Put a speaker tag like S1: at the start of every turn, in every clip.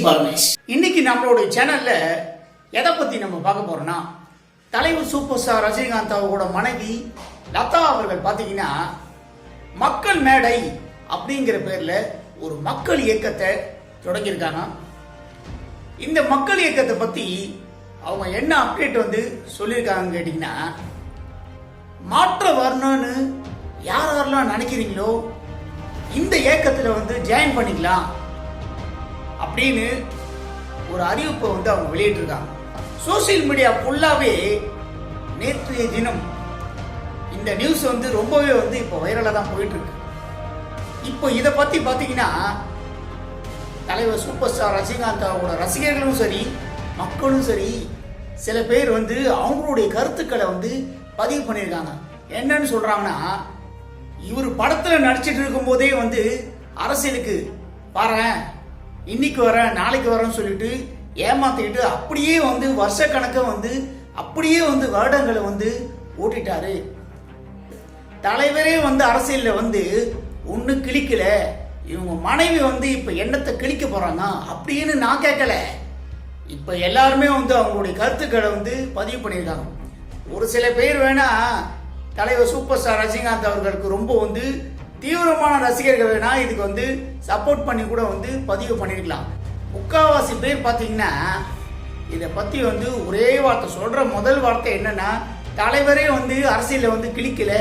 S1: பரமேஷ். இன்னைக்கு நம்மளுடைய சேனல்ல எதை பத்தி நம்ம பார்க்க போறோம்னா, தலைவர் சூப்பர் ஸ்டார் ரஜினிகாந்த் அவரோட மனைவி லதா அவர்கள் பாத்தீங்கன்னா மக்கள் மேடை அப்படிங்கிற பேர்ல ஒரு மக்கள் இயக்கத்தை தொடங்கியிருக்காங்க. இந்த மக்கள் இயக்கத்தை பத்தி அவங்க என்ன அப்டேட் சொல்லியிருக்காங்கன்னு கேட்டீங்கன்னா, மாற்ற வரணும்னு யாரெல்லாம் நினைக்கிறீங்களோ இந்த இயக்கத்தில் ஜாயின் பண்ணிக்கலாம் அப்படின்னு ஒரு அறிவிப்பை அவங்க வெளியிட்டிருக்காங்க. சோசியல் மீடியா ஃபுல்லாவே நேற்றைய தினம் இந்த நியூஸ் ரொம்பவே இப்போ வைரலாக தான் போயிட்டு இருக்கு. இப்போ இதை பத்தி பார்த்தீங்கன்னா, தலைவர் சூப்பர் ஸ்டார் ரஜினிகாந்த் அவரோட ரசிகர்களும் சரி மக்களும் சரி சில பேர் அவங்களுடைய கருத்துக்களை பதிவு பண்ணியிருக்காங்க. என்னன்னு சொல்றாங்கன்னா, இவர் படத்துல நடிச்சிட்டு இருக்கும் போதே அரசியலுக்கு வரேன், இன்னைக்கு வரேன் நாளைக்கு வரேன்னு சொல்லிட்டு ஏமாத்திக்கிட்டு அப்படியே வருஷக்கணக்க அப்படியே வருடங்களை ஓட்டிட்டாரு. தலைவரே அரசியல்ல ஒண்ணு கிழிக்கல, இவங்க மனைவி இப்ப எண்ணத்தை கிழிக்க போறாங்க அப்படின்னு நான் கேட்கல. இப்ப எல்லாருமே அவங்களுடைய கருத்துக்களை பதிவு பண்ணியிருக்காங்க. ஒரு சில பேர் வேணா தலைவர் சூப்பர் ஸ்டார் ரஜினிகாந்த் அவர்களுக்கு ரொம்ப தீவிரமான ரசிகர்கள் வேணா இதுக்கு சப்போர்ட் பண்ணி கூட பதிவு பண்ணிருக்கலாம். முக்காவாசி பேர் பார்த்தீங்கன்னா இதை பத்தி ஒரே வார்த்தை சொல்ற முதல் வார்த்தை என்னன்னா, தலைவரே அரசியல கிழிக்கல,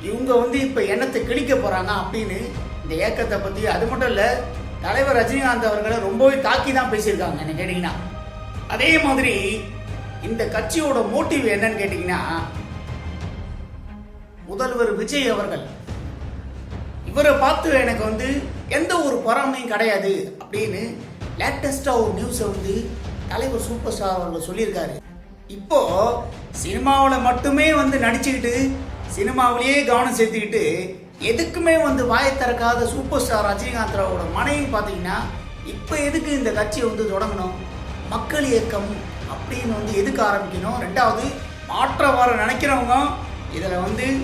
S1: இவங்க இப்ப எண்ணத்தை கிழிக்க போறாங்க அப்படின்னு இந்த இயக்கத்தை பத்தி. அது மட்டும் இல்ல, தலைவர் ரஜினிகாந்த் அவர்களை ரொம்பவே தாக்கி தான் பேசியிருக்காங்க என்ன கேட்டீங்கன்னா. அதே மாதிரி இந்த கட்சியோட மோட்டிவ் என்னன்னு கேட்டீங்கன்னா, முதல்வர் விஜய் அவர்கள் இவரை பார்த்து எனக்கு எந்த ஒரு பொறாமையும் கிடையாது அப்படின்னு லேட்டஸ்டா ஒரு நியூஸை தலைவர் சூப்பர் ஸ்டார் அவர்கள் சொல்லியிருக்காரு. இப்போ சினிமாவில் மட்டுமே நடிச்சுக்கிட்டு சினிமாவிலேயே கவனம் செலுத்திக்கிட்டு எதுக்குமே வாயை திறக்காத சூப்பர் ஸ்டார் ரஜினிகாந்த் ராவோட மனைவி பார்த்தீங்கன்னா இப்போ எதுக்கு இந்த கட்சியை தொடங்கணும், மக்கள் இயக்கம் அப்படின்னு எதுக்கு ஆரம்பிக்கணும், ரெண்டாவது மாற்ற வர நினைக்கிறவங்க இதில்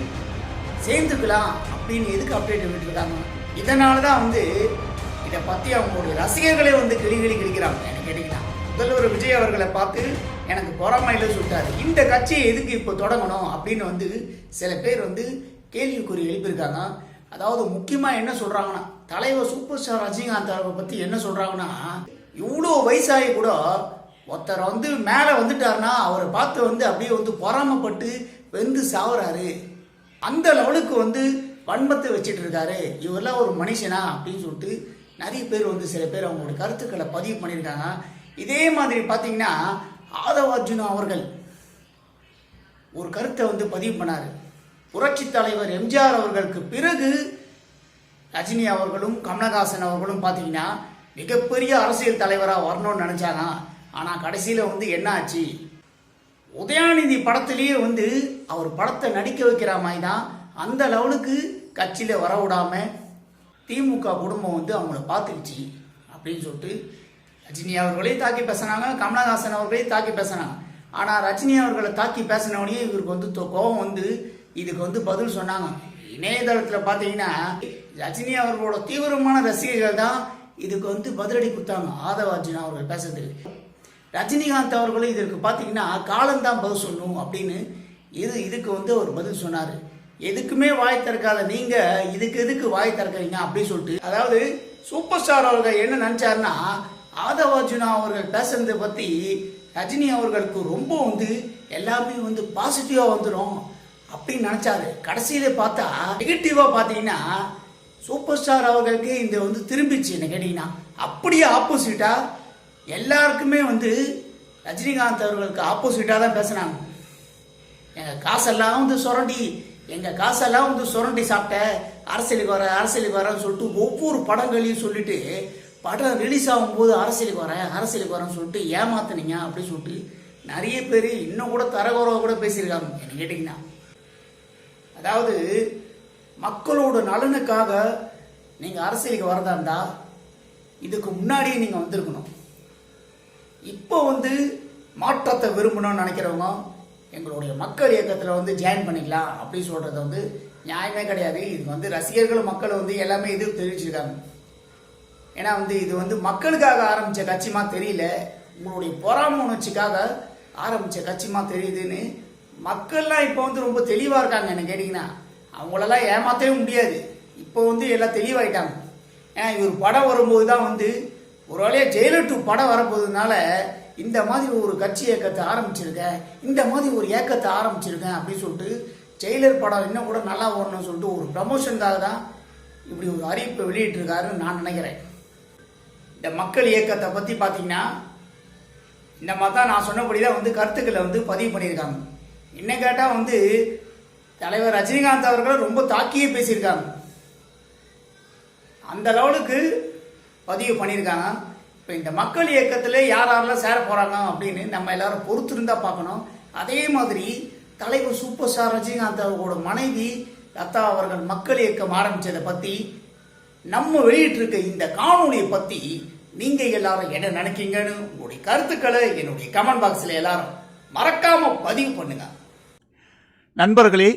S1: சேர்ந்துக்கலாம் அப்படின்னு எதுக்கு அப்டேட் விட்டுருக்காங்க. இதனால தான் இதை பற்றி அவங்களுடைய ரசிகர்களே கிளி கிழிக்கிறாங்க என்ன கேட்டீங்கன்னா. முதல்வர் விஜய் அவர்களை பார்த்து எனக்கு பொறாமையில சொல்லிட்டாரு, இந்த கட்சியை எதுக்கு இப்போ தொடங்கணும் அப்படின்னு சில பேர் கேள்விக்குறி எழுப்பியிருக்காங்க. அதாவது முக்கியமாக என்ன சொல்றாங்கன்னா, தலைவர் சூப்பர் ஸ்டார் ரஜினிகாந்த் அவரை பற்றி என்ன சொல்றாங்கன்னா, இவ்வளோ வயசாகி கூட ஒருத்தர் மேலே வந்துட்டாருன்னா அவரை பார்த்து அப்படியே பொறாமப்பட்டு சாவுறாரு, அந்த லெவலுக்கு வன்மத்தை வச்சுட்டு இருக்காரு, இவரெல்லாம் ஒரு மனுஷனா அப்படின்னு சொல்லிட்டு நிறைய பேர் சில பேர் அவங்களோட கருத்துக்களை பதிவு பண்ணியிருக்காங்க. இதே மாதிரி பார்த்தீங்கன்னா ஆதவ அர்ஜுனா அவர்கள் ஒரு கருத்தை பதிவு பண்ணாரு. புரட்சி தலைவர் எம்ஜிஆர் அவர்களுக்கு பிறகு ரஜினி அவர்களும் கமலஹாசன் அவர்களும் பார்த்தீங்கன்னா மிகப்பெரிய அரசியல் தலைவராக வரணும்னு நினைச்சாங்க. ஆனால் கடைசியில் என்ன ஆச்சு, உதயாநிதி படத்திலேயே அவர் படத்தை நடிக்க வைக்கிற மாதிரி தான் அந்த லெவலுக்கு கட்சியில் வர விடாம திமுக குடும்பம் அவங்கள பார்த்துக்கிச்சு அப்படின்னு சொல்லிட்டு ரஜினி அவர்களையும் தாக்கி பேசினாங்க, கமலஹாசன் அவர்களையும் தாக்கி பேசினாங்க. ஆனால் ரஜினி அவர்களை தாக்கி பேசினவனே இவருக்கு கோபம் இதுக்கு பதில் சொன்னாங்க. இணையதளத்தில் பார்த்தீங்கன்னா ரஜினி அவர்களோட தீவிரமான ரசிகர்கள் தான் இதுக்கு பதிலடி கொடுத்தாங்க ஆதவ அர்ஜுனா அவர்கள் பேசுறதுக்கு. ரஜினிகாந்த் அவர்களும் இதற்கு பார்த்தீங்கன்னா காலம்தான் பதில் சொல்லணும் அப்படின்னு இதுக்கு அவர் பதில் சொன்னார். எதுக்குமே வாய் திறக்காத நீங்க இதுக்கு எதுக்கு வாய் திறக்கிறீங்க அப்படின்னு சொல்லிட்டு. அதாவது சூப்பர் ஸ்டார் அவர்கள் என்ன நினைச்சாருன்னா, ஆதவ அர்ஜுனா அவர்கள் பேசுறதை பத்தி ரஜினி அவர்களுக்கு ரொம்ப எல்லாமே பாசிட்டிவா வந்துடும் அப்படின்னு நினைச்சாரு. கடைசியில பார்த்தா நெகட்டிவா பார்த்தீங்கன்னா சூப்பர் ஸ்டார் அவர்களுக்கு இந்த திரும்பிச்சு என்ன கேட்டீங்கன்னா. அப்படியே ஆப்போசிட்டா எல்லாருக்குமே ரஜினிகாந்த் அவர்களுக்கு ஆப்போசிட்டாக தான் பேசுனாங்க. எங்கள் காசெல்லாம் சுரண்டி எங்கள் காசெல்லாம் சுரண்டி சாப்பிட்ட, அரசியலுக்கு வரேன்னு சொல்லிட்டு ஒவ்வொரு படங்களையும் சொல்லிட்டு படம் ரிலீஸ் ஆகும்போது அரசியலுக்கு வரேன்னு சொல்லிட்டு ஏமாத்தினீங்க அப்படின்னு சொல்லிட்டு நிறைய பேர் இன்னும் கூட தரகுறவா கூட பேசியிருக்காங்க என்ன கேட்டிங்கன்னா. அதாவது மக்களோட நலனுக்காக நீங்கள் அரசியலுக்கு வரதா இருந்தா இதுக்கு முன்னாடியே நீங்கள் வந்திருக்கணும். இப்போ மாற்றத்தை விரும்பணும்னு நினைக்கிறவங்க எங்களுடைய மக்கள் இயக்கத்தில் ஜாயின் பண்ணிக்கலாம் அப்படின்னு சொல்றது நியாயமே கிடையாது. இது ரசிகர்கள் மக்கள் எல்லாமே எதிர்ப்பு தெரிவிச்சிருக்காங்க. ஏன்னா வந்து இது வந்து மக்களுக்காக ஆரம்பித்த கட்சிமா தெரியல, உங்களுடைய பொறாமை உணர்ச்சிக்காக ஆரம்பித்த கட்சிமா தெரியுதுன்னு மக்கள்லாம் இப்போ வந்து ரொம்ப தெளிவாக இருக்காங்க. என்ன கேட்டிங்கன்னா அவங்களெல்லாம் ஏமாற்றவே முடியாது. இப்போ வந்து எல்லாம் தெளிவாயிட்டாங்க. ஏன்னா இவர் படம் வரும்போது தான் வந்து ஒரு வழியாக ஜெயிலர் 2 படம் வரப்போகுதுனால இந்த மாதிரி ஒரு கட்சி இயக்கத்தை ஆரம்பிச்சிருக்கேன், இந்த மாதிரி ஒரு இயக்கத்தை ஆரம்பிச்சிருக்கேன் அப்படின்னு சொல்லிட்டு ஜெயிலர் படம் இன்னும் கூட நல்லா ஓடணும்னு சொல்லிட்டு ஒரு ப்ரமோஷனுக்காக தான் இப்படி ஒரு அறிவிப்பை வெளியிட்டிருக்காருன்னு நான் நினைக்கிறேன். இந்த மக்கள் இயக்கத்தை பற்றி பார்த்தீங்கன்னா இந்த மாதிரி தான் நான் சொன்னபடி தான் வந்து கருத்துக்களை வந்து பதிவு பண்ணியிருக்காங்க. என்ன கேட்டால் வந்து தலைவர் ரஜினிகாந்த் அவர்கள் ரொம்ப தாக்கியே பேசியிருக்காங்க, அந்த லெவலுக்கு பதிவு பண்ணியிருக்காங்க. இப்போ இந்த மக்கள் இயக்கத்தில் யார் யாரெல்லாம் சேர போகிறாங்க அப்படின்னு நம்ம எல்லாரும் பொறுத்திருந்தா பார்க்கணும். அதே மாதிரி தலைவர் சூப்பர் ஸ்டார் ரஜினிகாந்த் அவர்களோட மனைவி லதா அவர்கள் மக்கள் இயக்கம் ஆரம்பித்ததை பற்றி நம்ம வெளியிட்டிருக்க இந்த காணொலியை பற்றி நீங்கள் எல்லாரும் என்ன நினைக்கீங்கன்னு உங்களுடைய கருத்துக்களை என்னுடைய கமெண்ட் பாக்ஸில் எல்லாரும் மறக்காம பதிவு பண்ணுங்க.
S2: நண்பர்களே,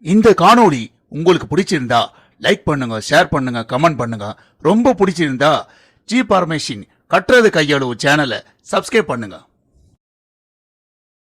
S2: இந்த காணொளி உங்களுக்கு பிடிச்சிருந்தா லைக் பண்ணுங்க, ஷேர் பண்ணுங்க, கமெண்ட் பண்ணுங்க. ரொம்ப பிடிச்சிருந்தா ஜி பார்மேஷன் கட்டுறது கையளவு சேனலை சப்ஸ்கிரைப் பண்ணுங்க.